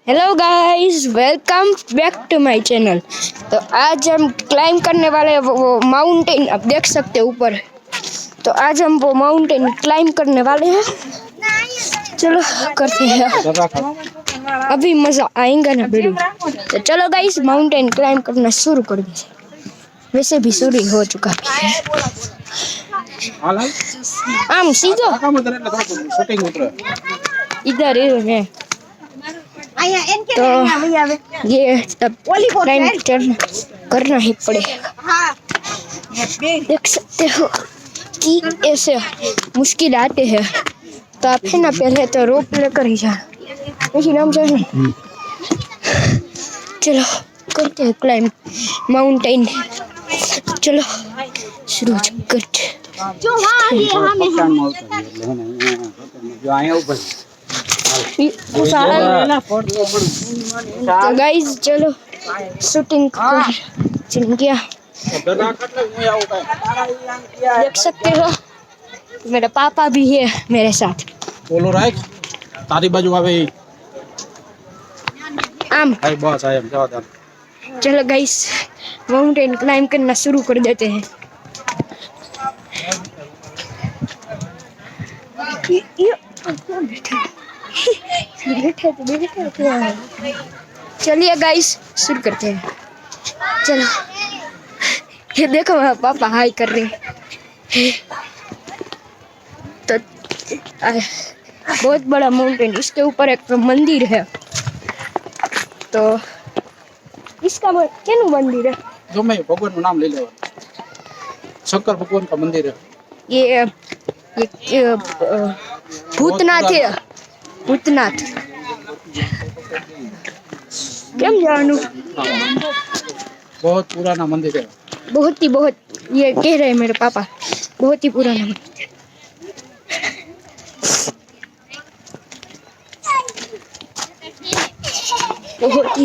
Hello guys, welcome back to my channel. तो आज हम क्लाइंब करने वाले हैं वो माउंटेन। आप देख सकते हैं ऊपर। तो आज हम वो माउंटेन क्लाइंब करने वाले हैं। चलो करते हैं, अभी मज़ा आएगा ना वीडियो। तो चलो गाइस, माउंटेन क्लाइंब करना शुरू कर दीजिए। वैसे भी शुरू हो चुका है। आम सीधो इधर है। तो ये सब क्लाइंब करना ही पड़ेगा। देख सकते हो कि ऐसे मुश्किल आते हैं तो आप है ना पहले तो रोप लेकर ही जाना, वही नाम जाए। चलो करते हैं क्लाइंब माउंटेन। चलो शुरू करते। तो गाइस चलो शूटिंग कर चल गया। देख सकते हो मेरा पापा भी है मेरे साथ। बोलो राइट तारी बाजू आवे आम भाई बॉस आई एम जाओ। चलो गाइस माउंटेन क्लाइंब करना शुरू कर देते हैं। चलिए गाइस शुरू करते हैं। चलो ये देखो मेरा पापा हाई कर रहे हैं। तो बहुत बड़ा माउंटेन, इसके ऊपर एक मंदिर है। तो इसका क्या मंदिर है? जो मैं भगवान का नाम ले लो, शंकर भगवान का मंदिर है। ये भूतनाथ है। भूतनाथ क्या जानू, बहुत पुराना मंदिर है। बहुत ये कह रहे हैं मेरे पापा, बहुत ही पुराना मंदिर।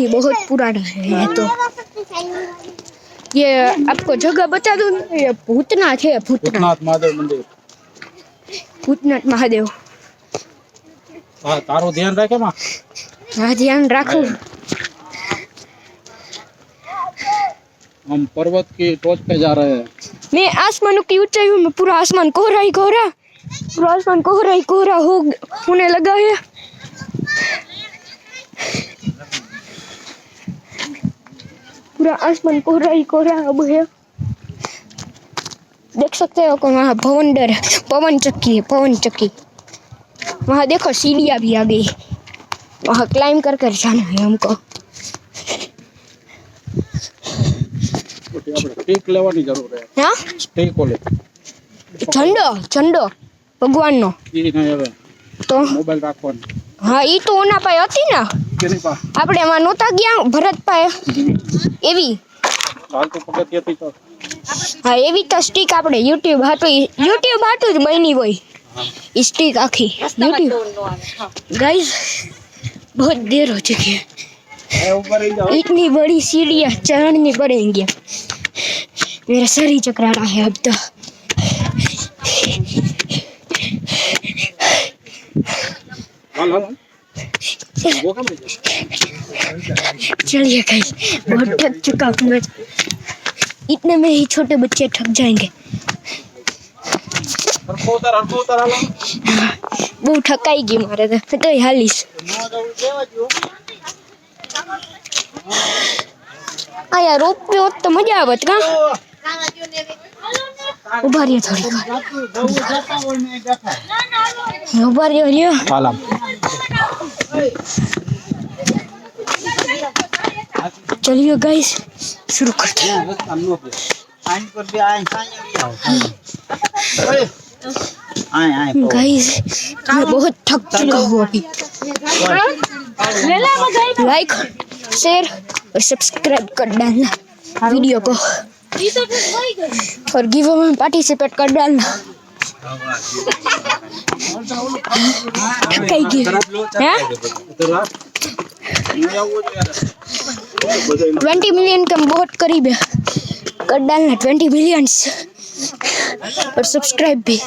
बहुत पुराना है ये। तो ये आपको जगह बता दूं, ये भूतनाथ है। भूतनाथ महादेव मंदिर। भूतनाथ महादेव। हाँ तारो ध्यान रखे माँ। हाँ ध्यान रखो। हम पर्वत की टॉच पे जा रहे हैं। मैं आसमान की ऊंचाई में, पूरा आसमान कोहरा ही कोहरा, पूरा आसमान कोहरा ही कोहरा होने लगा है। पूरा आसमान कोहरा ही कोहरा अब है। देख सकते हो कि वहाँ पवन चक्की है, पवन चक्की। वहाँ देखो सीढ़ियाँ भी आ गई, वहाँ क्लाइंब कर जाना है हमको। स्टिक लेवानी जरूर है। हाँ स्टिक कोले झंडो भगवान नो ई नहीं હવે તો મોબાઈલ રાખવાનો। હા ઈ તો ઓના પાસે હતી ને, કેની પા આપણે એમાં નહોતા ગયા ભરત પાસે એવી। હાલ તો પગથિયાથી તો હા એવી તો સ્ટીક આપણે યુટ્યુબ હાટું જ બની હોય ई स्टिक आखी यूट्यूब। गाइस बहुत देर हो चुकी है, इतनी बड़ी सीढ़ियाँ चढ़नी पड़ेंगी। मेरा सर ही चकरा रहा है अब तो। चलिए गाइस बहुत थक चुका हूँ मैं। इतने में ही छोटे बच्चे थक जाएंगे। બહુ ઠકાઈ ગઈ મારે તો હાલીશ। આ યાર રોપવે હોત તો મજા આવત કા। ઉભા રહ્યો થોડી ઉભા રહ્યો। चलिए गाइस शुरू करते हैं। गाइस मैं बहुत थक चुका हूँ अभी। लाइक शेयर और सब्सक्राइब कर डालना वीडियो को, और गिव अवे में पार्टिसिपेट कर डालना। थकाई गई हैं? 20 मिलियन के बहुत करीब है, कर डालना 20 मिलियंस और सब्सक्राइब भी।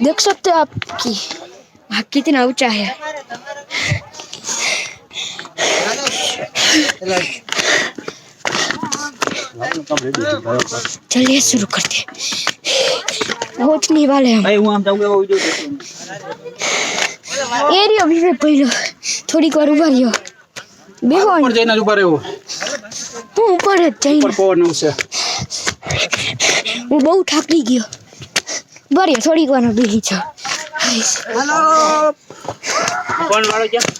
देख सकते हो आप कि कितना ऊंचा है। चलिए शुरू करते हैं। पहुंचने वाले हम। एरिया भी पहले थोड़ी વાર ઉભા રહ્યો બેહો ઉપર જઈને જ ઉભા રહેવું હું ઉપર જ જઈને ઉપર પવન આવશે હું બહુ થાકી ગયો બરે થોડીક વાર બેહી જાઉં હેલો ફોન વાળો ક્યાં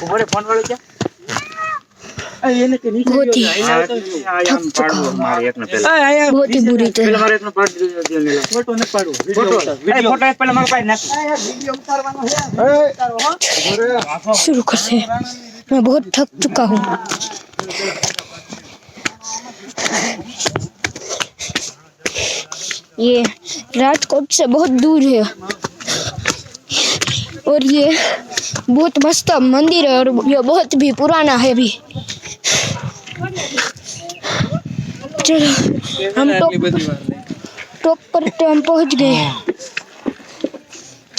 ઉભરે ફોન વાળો ક્યાં એને કે નીચે बहुत ही આમ પાડવું મારે એકને પહેલા बहुत ही बुरी तरह પહેલા મારે એકનો પાડી દીધો ને ફોટો ન પાડવો ફોટો વિડિયો ફોટો પહેલા મારો પાડી નાખ વિડિયો ઉતારવાનો છે ઉતારો હો शुरू करते हैं। मैं बहुत थक चुका हूँ। ये राजकोट से बहुत दूर है और ये बहुत मस्त मंदिर है और ये बहुत भी पुराना है भी। चलो हम टॉप पर तो हम पहुंच गए।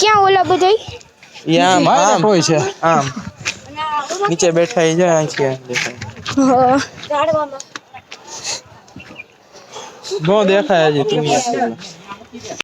क्या ओला बजाई यहाँ आम હોય છે आम नीचे बैठा ही जाए हाँ नो देखा है जी तुम